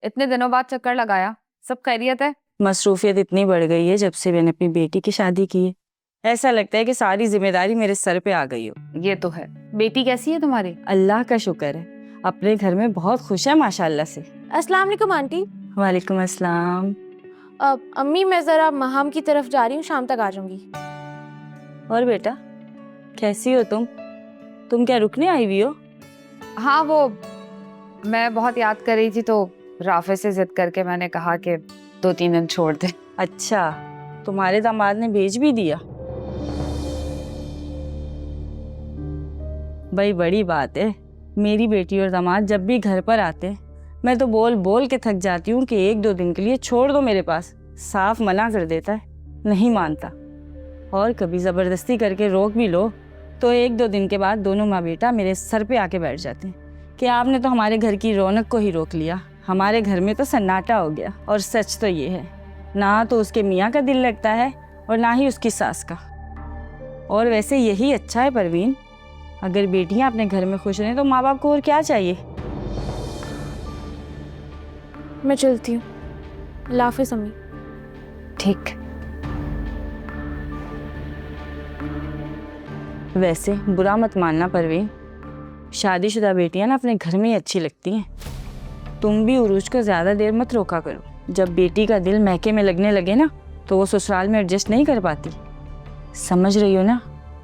इतने दिनों बाद चक्कर लगाया, सब खैरियत है? मसरूफियत इतनी बढ़ गई है जब से मैंने अपनी बेटी की शादी की है। ऐसा लगता है कि सारी जिम्मेदारी मेरे सर पे आ गई हो। ये तो है। बेटी कैसी है तुम्हारी? अल्लाह का शुक्र है, अपने घर में बहुत खुश है माशाल्लाह से। अस्सलाम वालेकुम आंटी। वालेकुम अस्सलाम। अम्मी मैं जरा महाम की तरफ जा रही हूँ, शाम तक आ जाऊंगी। और बेटा कैसी हो तुम क्या रुकने आई हुई हो? हाँ, वो मैं बहुत याद कर रही थी तो राफे से जिद करके मैंने कहा कि 2-3 दिन छोड़ दे। अच्छा, तुम्हारे दामाद ने भेज भी दिया? भाई बड़ी बात है। मेरी बेटी और दामाद जब भी घर पर आते हैं मैं तो बोल बोल के थक जाती हूँ कि 1-2 दिन के लिए छोड़ दो मेरे पास। साफ मना कर देता है, नहीं मानता। और कभी ज़बरदस्ती करके रोक भी लो तो 1-2 दिन के बाद दोनों माँ बेटा मेरे सर पे आके बैठ जाते हैं कि आपने तो हमारे घर की रौनक को ही रोक लिया, हमारे घर में तो सन्नाटा हो गया। और सच तो ये है, ना तो उसके मियाँ का दिल लगता है और ना ही उसकी सास का। और वैसे यही अच्छा है परवीन, अगर बेटियां अपने घर में खुश रहें तो माँ बाप को और क्या चाहिए। मैं चलती हूँ। अल्लाह हाफिज़ अम्मी। ठीक। वैसे बुरा मत मानना परवीन, शादीशुदा बेटियां ना अपने घर में ही अच्छी लगती हैं। तुम भी उरूज को ज़्यादा देर मत रोका करो। जब बेटी का दिल मैके में लगने लगे ना तो वो ससुराल में एडजस्ट नहीं कर पाती। समझ रही हो ना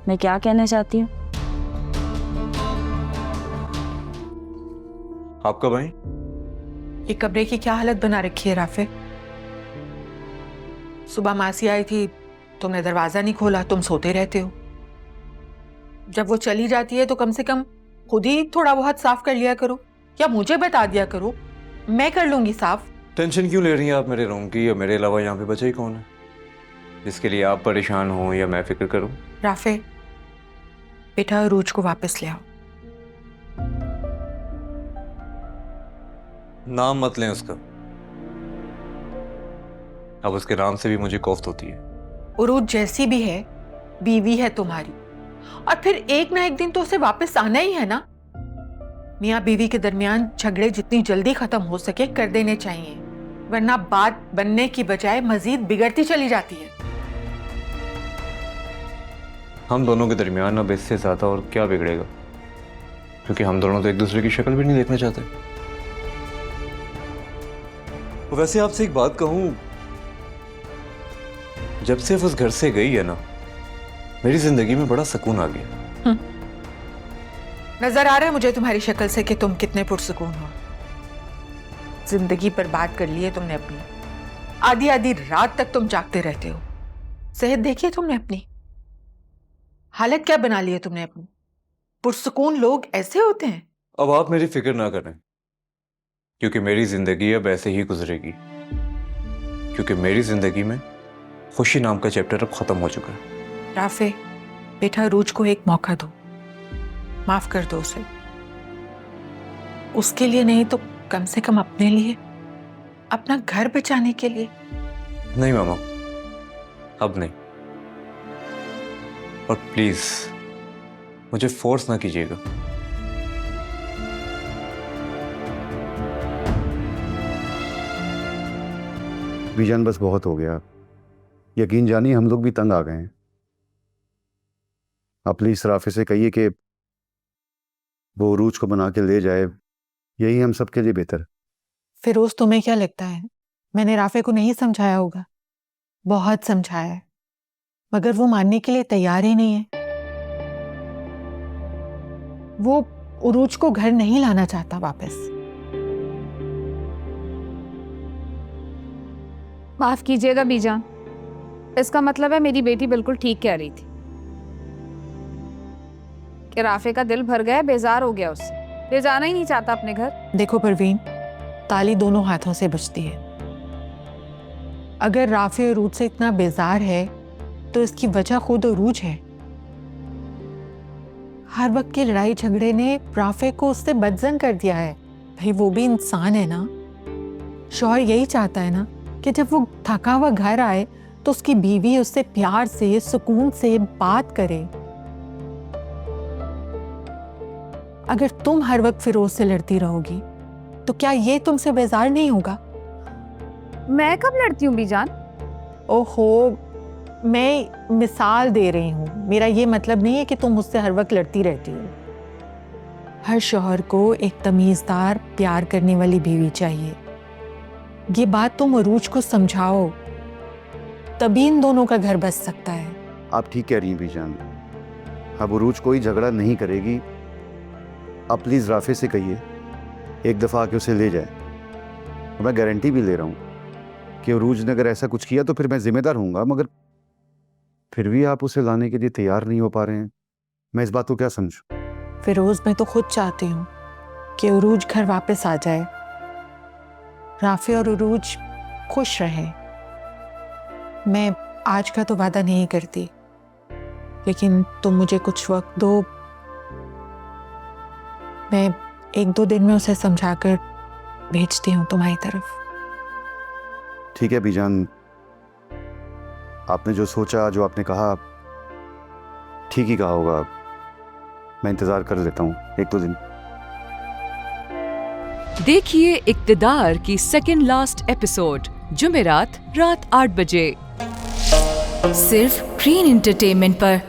मैं क्या कहना चाहती हूँ? आप कब आई? ये कमरे की क्या हालत बना रखी है राफे? सुबह मासी आई थी, तुमने दरवाजा नहीं खोला, तुम सोते रहते हो। जब वो चली जाती है तो कम से कम खुद ही थोड़ा बहुत साफ कर लिया करो, या मुझे बता दिया करो, मैं कर लूंगी साफ। टेंशन क्यों ले रही हैं आप मेरे रूम की? या मेरे अलावा यहाँ पे बचा ही कौन है जिसके लिए आप परेशान हो या मैं फिक्र करूं? राफे बेटा रूज को वापस ले आओ। नाम मत लें उसका, अब उसके नाम से भी मुझे कोफ्त होती है। उरूज जैसी भी है बीवी है तुम्हारी, और फिर एक ना एक दिन तो उसे वापस आना ही है ना। मियाँ बीवी के दरमियान झगड़े जितनी जल्दी खत्म हो सके कर देने चाहिए, वरना बात बनने की बजाय मजीद बिगड़ती चली जाती है। हम दोनों के दरमियान अब इससे ज्यादा और क्या बिगड़ेगा, क्योंकि हम दोनों तो एक दूसरे की शक्ल भी नहीं देखना चाहते। वैसे आपसे एक बात कहूं, जब से वो उस घर से गई है ना मेरी जिंदगी में बड़ा सुकून आ गया। नजर आ रहा है मुझे तुम्हारी शक्ल से कि तुम कितने पुरसुकून हो। जिंदगी बर्बाद कर ली है तुमने अपनी, आधी आधी रात तक तुम जागते रहते हो। सेहत देखी है तुमने अपनी, हालत क्या बना ली है तुमने अपनी। पुरसुकून लोग ऐसे होते हैं। अब आप मेरी फिक्र ना करें, क्योंकि मेरी जिंदगी अब ऐसे ही गुजरेगी, क्योंकि मेरी जिंदगी में खुशी नाम का चैप्टर अब खत्म हो चुका है। राफे बेटा रूज को एक मौका दो, माफ कर दो उसे। उसके लिए नहीं तो कम से कम अपने लिए, अपना घर बचाने के लिए। नहीं मामा, अब नहीं। और प्लीज मुझे फोर्स ना कीजिएगा। बीजान बस बहुत हो गया, यकीन जानिए हम लोग भी तंग आ गए हैं। आप प्लीज राफे से कहिए कि वो उरूज को बना के ले जाए, यही हम सबके लिए बेहतर। फिरोज तुम्हें क्या लगता है मैंने राफे को नहीं समझाया होगा? बहुत समझाया है, मगर वो मानने के लिए तैयार ही नहीं है। वो उरूज को घर नहीं लाना चाहता वापस। माफ कीजिएगा बीजान, इसका मतलब है मेरी बेटी बिल्कुल ठीक कह रही थी कि राफे का दिल भर गया, बेजार हो गया उससे, ले जाना ही नहीं चाहता अपने घर। देखो परवीन, ताली दोनों हाथों से बजती है। अगर राफे अरूज से इतना बेजार है तो इसकी वजह खुद अरूज है। हर वक्त की लड़ाई झगड़े ने राफे को उससे बदजन कर दिया है। भाई वो भी इंसान है ना। शौहर यही चाहता है ना कि जब वो थका हुआ घर आए तो उसकी बीवी उससे प्यार से सुकून से बात करे। अगर तुम हर वक्त फिरोज से लड़ती रहोगी तो क्या ये तुमसे बेजार नहीं होगा? मैं कब लड़ती हूँ बीजान? ओहो, मैं मिसाल दे रही हूँ। मेरा ये मतलब नहीं है कि तुम मुझसे हर वक्त लड़ती रहती हो। हर शौहर को एक तमीज़दार, प्यार करने वाली बीवी चाहिए। ये बात तुम अरूज को समझाओ, तभी इन दोनों का घर बस सकता है। आप ठीक कह रही हैं बीजान। अब उरूज कोई झगड़ा नहीं करेगी। आप प्लीज़ राफे से कहिए एक दफ़ा आके उसे ले जाए। मैं गारंटी भी ले रहा हूँ कि उरूज ने अगर ऐसा कुछ किया तो फिर मैं जिम्मेदार हूँगा, मगर फिर भी आप उसे लाने के लिए तैयार नहीं हो पा रहे हैं। मैं इस बात को क्या समझूं? फिरोज, मैं तो खुद चाहती हूँ कि उरूज घर वापस आ जाए, राफे और उरूज खुश रहें। मैं आज का तो वादा नहीं करती, लेकिन तुम मुझे कुछ वक्त दो। मैं 1-2 दिन में उसे समझाकर भेजती हूँ तुम्हारी तरफ। ठीक है बीजान, आपने जो सोचा, जो आपने कहा, ठीक ही कहा होगा। मैं इंतज़ार कर लेता हूँ 1-2 दिन। देखिए इक्तिदार की सेकंड लास्ट एपिसोड जुमेरात रात 8 बजे सिर्फ ग्रीन एंटरटेनमेंट पर।